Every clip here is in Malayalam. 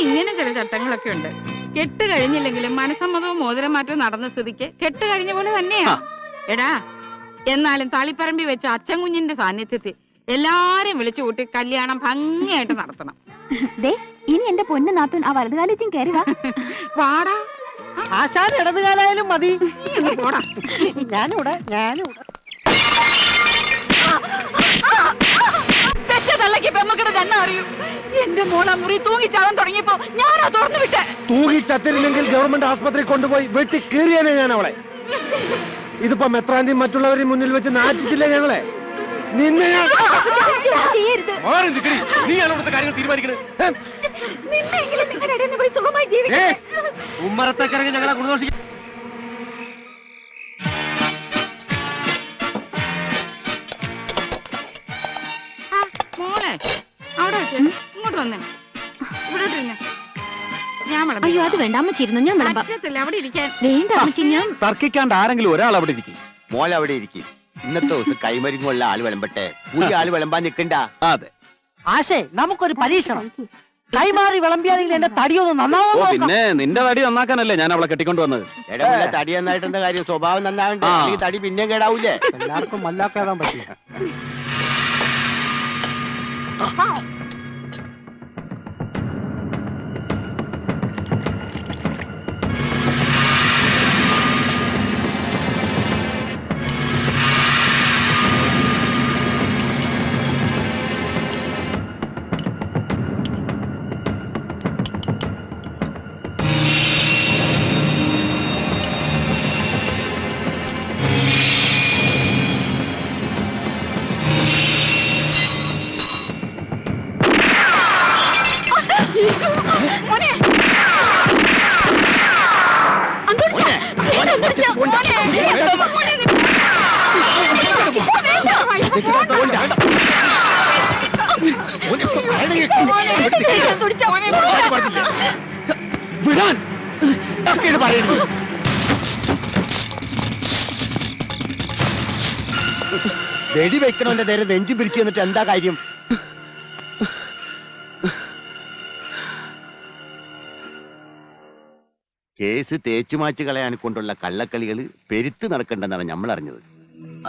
ഇങ്ങനെ ചില ചട്ടങ്ങളൊക്കെ ഉണ്ട്. കെട്ട് കഴിഞ്ഞില്ലെങ്കിലും മനസമ്മതവും മോതിരമാറ്റവും നടന്ന സ്ഥിതിക്ക് കെട്ട് കഴിഞ്ഞ പോലെ തന്നെയാ. എടാ, എന്നാലും തളിപ്പറമ്പി വെച്ച അച്ഛൻ കുഞ്ഞിന്റെ സാന്നിധ്യത്തിൽ എല്ലാരും വിളിച്ചു കൂട്ടി കല്യാണം ഭംഗിയായിട്ട് നടത്തണം. ഇനി എന്റെ പൊന്നു നാത്തൂൻ ആ വലതുകാലേച്ചും കയറി വാടാ. ആശാൻ ഇടതുകാലായാലും മതി. പോടാ. ഞാനിവിടെ എന്റെ മോളെ മുറി തൂങ്ങിച്ചാവാൻ തുടങ്ങിയപ്പോ ഞാനാ തുറന്നു വിട്ടെ. തൂങ്ങിച്ചത്തിരുന്നെങ്കിൽ ഗവൺമെന്റ് ആസ്പത്രി കൊണ്ടുപോയി വെട്ടി കീറിയാനേ ഞാൻ അവളെ. ഇതിപ്പോ മെത്രാന്റെയും മറ്റുള്ളവരെയും മുന്നിൽ വെച്ച് നാറ്റിച്ചില്ലേ ഞങ്ങളെ? നിന്നെ കാര്യങ്ങൾ തീരുമാനിക്കുന്നത് ഉമ്മറത്തേക്കിറങ്ങി ഞങ്ങളെ കുടുംബം. മോളെ അവിടെ വെച്ച് ഇങ്ങോട്ട് വന്നേ. ഇവിടെ ഞാൻ അയ്യോ അത് വേണ്ട അമ്മച്ചിരുന്നു. ഞാൻ അവിടെ ഇരിക്കാൻ വേണ്ട അമ്മച്ചി. ഞാൻ തർക്കിക്കാണ്ട് ആരെങ്കിലും ഒരാൾ അവിടെ ഇരിക്കും. മോൾ അവിടെ ഇരിക്കും. ഇന്നത്തെ ദിവസം കൈമരുങ്ങുള്ള ആള് വിളമ്പട്ടെ, പുതിയ ആള് വിളമ്പാൻ നിൽക്കണ്ട. അതെ ആശേ, നമുക്കൊരു പരീക്ഷണം. കൈമാറി വിളമ്പിയാണെങ്കിൽ എന്റെ തടിയൊന്നും നന്നാവോ? പിന്നെ നിന്റെ തടി നന്നാക്കാനല്ലേ ഞാൻ അവളെ കെട്ടിക്കൊണ്ട് വന്നത്. എടാ, തടി നന്നായിട്ട് എന്താ കാര്യം? സ്വഭാവം നന്നാവണ്ടേ? തടി പിന്നെ കേടാവൂലേ? എല്ലാവർക്കും മല്ലാക്കാതാൻ പറ്റില്ല. വെടിവെക്കണോന്റെ നേരെ നെഞ്ചു പിരിച്ചു എന്നിട്ട് എന്താ കാര്യം? കേസ് തേച്ചുമാച്ചു കളയാൻ കൊണ്ടുള്ള കള്ളക്കളികള് പെരുത്ത് നടക്കണ്ടെന്നാണ് നമ്മൾ അറിഞ്ഞത്.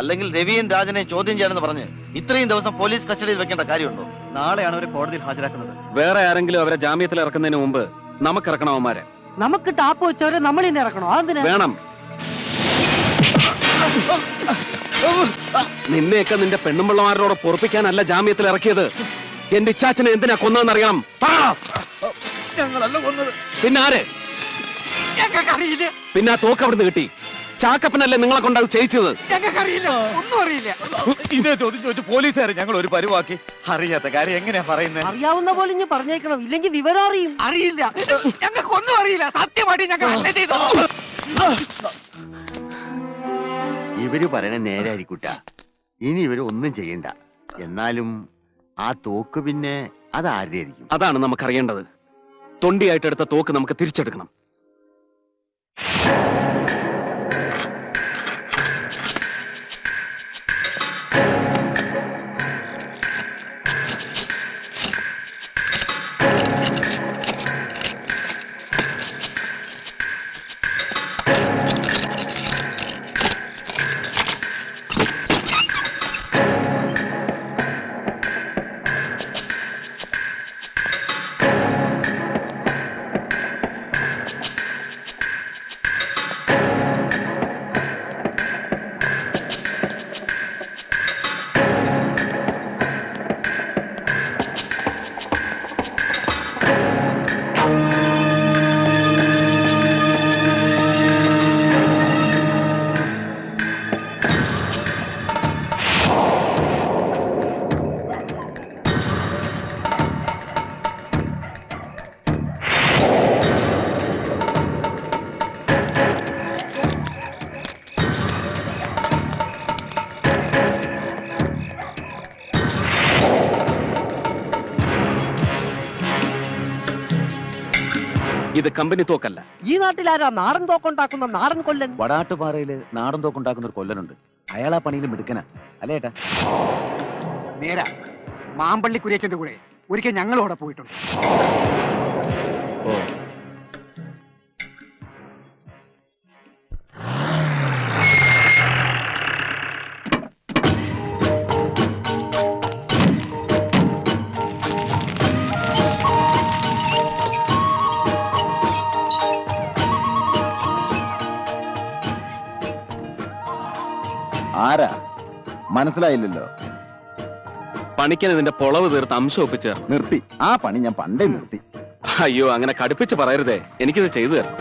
അല്ലെങ്കിൽ രവിയും രാജനെ ചോദ്യം ചെയ്യാനെന്ന് പറഞ്ഞ് ഇത്രയും ദിവസം പോലീസ് കസ്റ്റഡിയിൽ വെക്കേണ്ട കാര്യമുണ്ടോ? നാളെയാണ് അവരെ കോടതിയിൽ ഹാജരാക്കുന്നത്. വേറെ ആരെങ്കിലും അവരെ ജാമ്യത്തിൽ ഇറക്കുന്നതിന് മുമ്പ് നമുക്ക് ഇറക്കണം അവന്മാരെ. നമുക്ക് ടാപ്പ് വെച്ചവരെ നമ്മൾ ഇന്ന് ഇറക്കണോ? അതെന്തിനാ? വേണം. നിന്നെയൊക്കെ നിന്റെ പെണ്ണുമ്പിള്ളമാരോട് പൊറപ്പിക്കാനല്ല ജാമ്യത്തിൽ ഇറക്കിയത്. എന്റെ ഇച്ചാച്ചനെ എന്തിനാ കൊന്നതെന്നറിയണം. ഞങ്ങളല്ല കൊന്നത്. പിന്നാരെ? പിന്നെ ആ തോക്ക് അവിടുന്ന് കിട്ടി. ചാക്കപ്പനല്ലേ നിങ്ങളെ കൊണ്ട് അത് ചെയ്യിച്ചത്? ഒന്നും അറിയില്ല. ഇതേ ചോദിച്ചു പോലീസുകാരെ ഞങ്ങൾ ഒരു പരിവാക്കി. അറിയാത്ത കാര്യം എങ്ങനെയാ പറയുന്നത്? അറിയാവുന്ന പോലെ ഇനി പറഞ്ഞേക്കണം, ഇല്ലെങ്കിൽ വിവരം അറിയും. അറിയില്ല, ഞങ്ങൾക്കൊന്നും അറിയില്ല. സത്യമായിട്ട് ഞങ്ങൾ ഇവര് പറയണ നേരായിരിക്കൂട്ട. ഇനി ഇവര് ഒന്നും ചെയ്യണ്ട. എന്നാലും ആ തോക്ക് പിന്നെ അത് ആരുടെയായിരിക്കും? അതാണ് നമുക്കറിയേണ്ടത്. തൊണ്ടിയായിട്ടെടുത്ത തോക്ക് നമുക്ക് തിരിച്ചെടുക്കണം. ഇത് കമ്പനി തോക്കല്ല. ഈ നാട്ടിലാരാ നാടൻ തോക്കുണ്ടാക്കുന്ന നാടൻ കൊല്ലൻ? വടാട്ടുപാറയില് നാടൻ തോക്കുണ്ടാക്കുന്ന ഒരു കൊല്ലനുണ്ട്. അയാളാ പണിയിൽ മിടുക്കനാ അല്ലേ ഏട്ടാ? നേരാ. മാമ്പള്ളി കുര്യച്ചന്റെ കൂടെ ഒരിക്കൽ ഞങ്ങളോടെ പോയിട്ടുണ്ട്. ഓ ആരാ മനസ്സിലായില്ലല്ലോ. പണിക്കൻ ഇതിന്റെ പൊളവ് തീർത്ത് അംശം ഒപ്പിച്ചേർ. നിർത്തി, ആ പണി ഞാൻ പണ്ടേ നിർത്തി. അയ്യോ അങ്ങനെ കടുപ്പിച്ച് പറയരുതേ, എനിക്കിത് ചെയ്തു തരണം.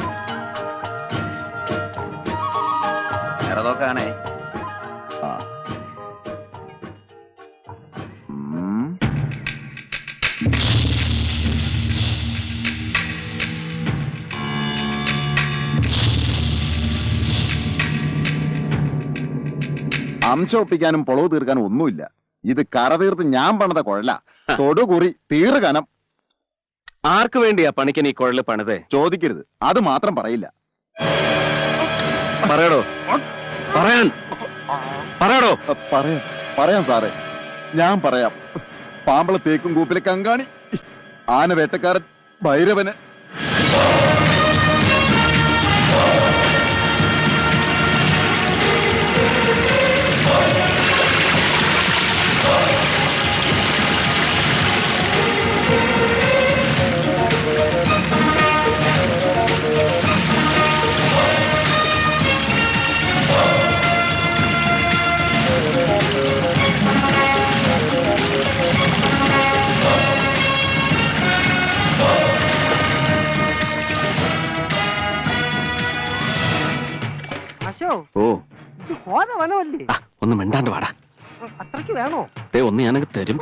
വേറെ നോക്കാണേ. ആ. ഉം. അംശം ഒപ്പിക്കാനും പൊളവ് തീർക്കാനും ഒന്നുമില്ല. ഇത് കറ തീർത്ത് ഞാൻ പണിത കുഴല. തൊടുകുറി തീറുകനം. ആർക്ക് വേണ്ടിയാ പണിക്കൻ ഈ കുഴല് പണിതേ? ചോദിക്കരുത്, അത് മാത്രം പറയില്ല. പറയടോ, പറയടോ. പറയാം സാറേ, ഞാൻ പറയാം. പാമ്പള തേക്കും കൂപ്പിലെ കങ്കാണി, ആന വേട്ടക്കാരൻ ഭൈരവന്. അശോ, ഓ ഇത് ഹോര വനമല്ലേ? ഒന്ന് മിണ്ടാണ്ട് വാടാ. അത്രയ്ക്ക് വേണോ? ഒന്ന് ഞാനങ്ങ് തരും.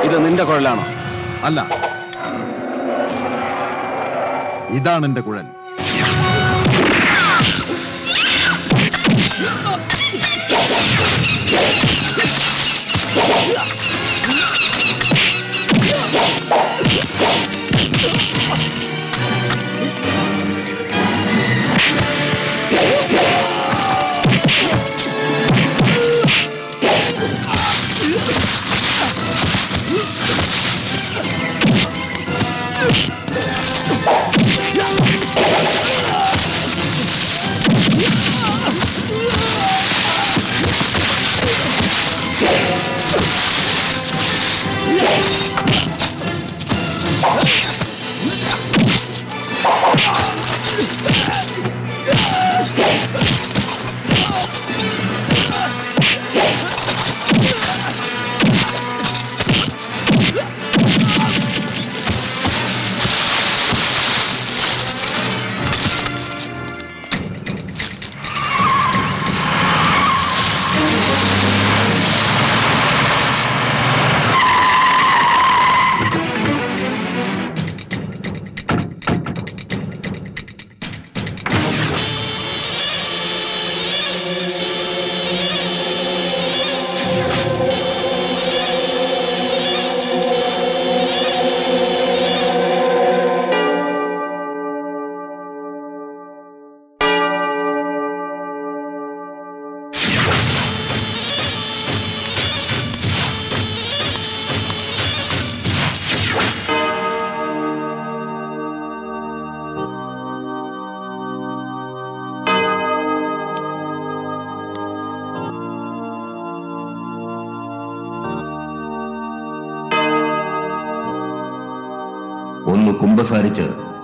ഇത് നിന്റെ കുഴലാണോ? അല്ല, ഇതാണ് എന്റെ കുഴൽ. ഒന്ന് കുമ്പസാരിച്ച്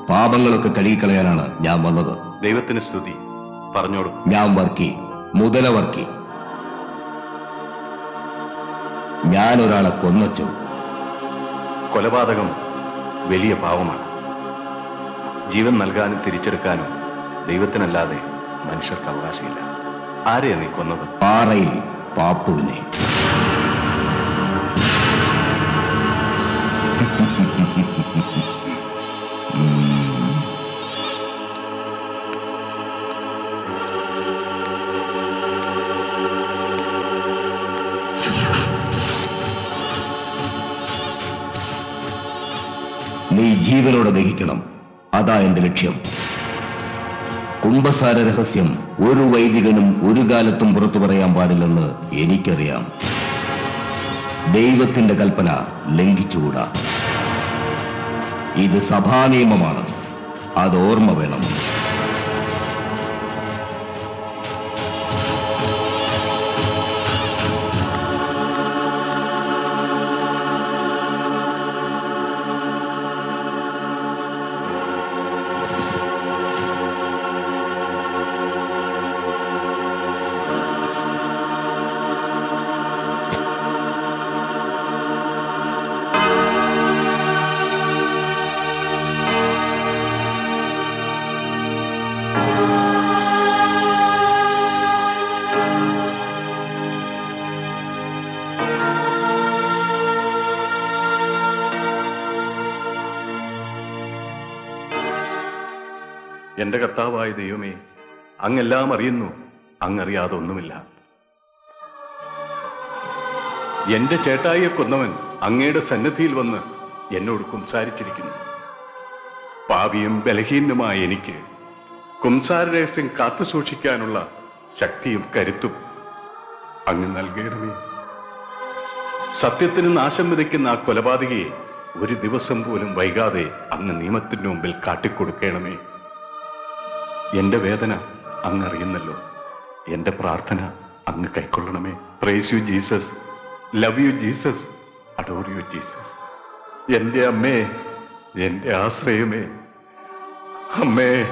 പാപങ്ങളൊക്കെ കഴുകിക്കളയാനാണ് ഞാൻ വന്നത്. ദൈവത്തിന് സ്തുതി. പറഞ്ഞോളൂ. ഞാൻ വർക്കി, മുതല വർക്കി. ഞാൻ ഒരാളെ കൊന്നച്ചു. കൊലപാതകം വലിയ പാവമാണ്. ജീവൻ നൽകാനും തിരിച്ചെടുക്കാനും ദൈവത്തിനല്ലാതെ മനുഷ്യർക്ക് അവകാശമില്ല. ആരെയാ നീ കൊന്നത്? പാറയിൽ പാപ്പുവിനെ. നീ ജീവനോടെ ദഹിക്കണം. അതാ എന്റെ ലക്ഷ്യം. കുംഭസാര രഹസ്യം ഒരു വൈദികനും ഒരു കാലത്തും പുറത്തു പറയാൻ പാടില്ലെന്ന് എനിക്കറിയാം. ദൈവത്തിന്റെ കൽപ്പന ലംഘിച്ചുകൂടാ. ഇത് സഭാനിയമമാണ്. അത് ഓർമ്മ വേണം. എന്റെ കർത്താവായ ദൈവമേ, അങ്ങെല്ലാം അറിയുന്നു. അങ്ങറിയാതെ ഒന്നുമില്ല. എന്റെ ചേട്ടായിയെ കൊന്നവൻ അങ്ങയുടെ സന്നിധിയിൽ വന്ന് എന്നോട് കുംസാരിച്ചിരിക്കുന്നു. പാപിയും ബലഹീനനുമായ എനിക്ക് കുംസാര രഹസ്യം കാത്തു സൂക്ഷിക്കാനുള്ള ശക്തിയും കരുത്തും അങ്ങ് നൽകണമേ. സത്യത്തിന് നാശം വിതയ്ക്കുന്ന ആ കൊലപാതകയെ ഒരു ദിവസം പോലും വൈകാതെ അങ്ങ് നിയമത്തിന് മുമ്പിൽ കാട്ടിക്കൊടുക്കണമേ. എന്റെ വേദന അങ്ങ് അറിയുന്നല്ലോ. എന്റെ പ്രാർത്ഥന അങ്ങ് കൈക്കൊള്ളണമേ. Praise you Jesus, love you Jesus, adore you Jesus. എന്റെ അമ്മേ, എന്റെ ആശ്രയമേ, അമ്മേ.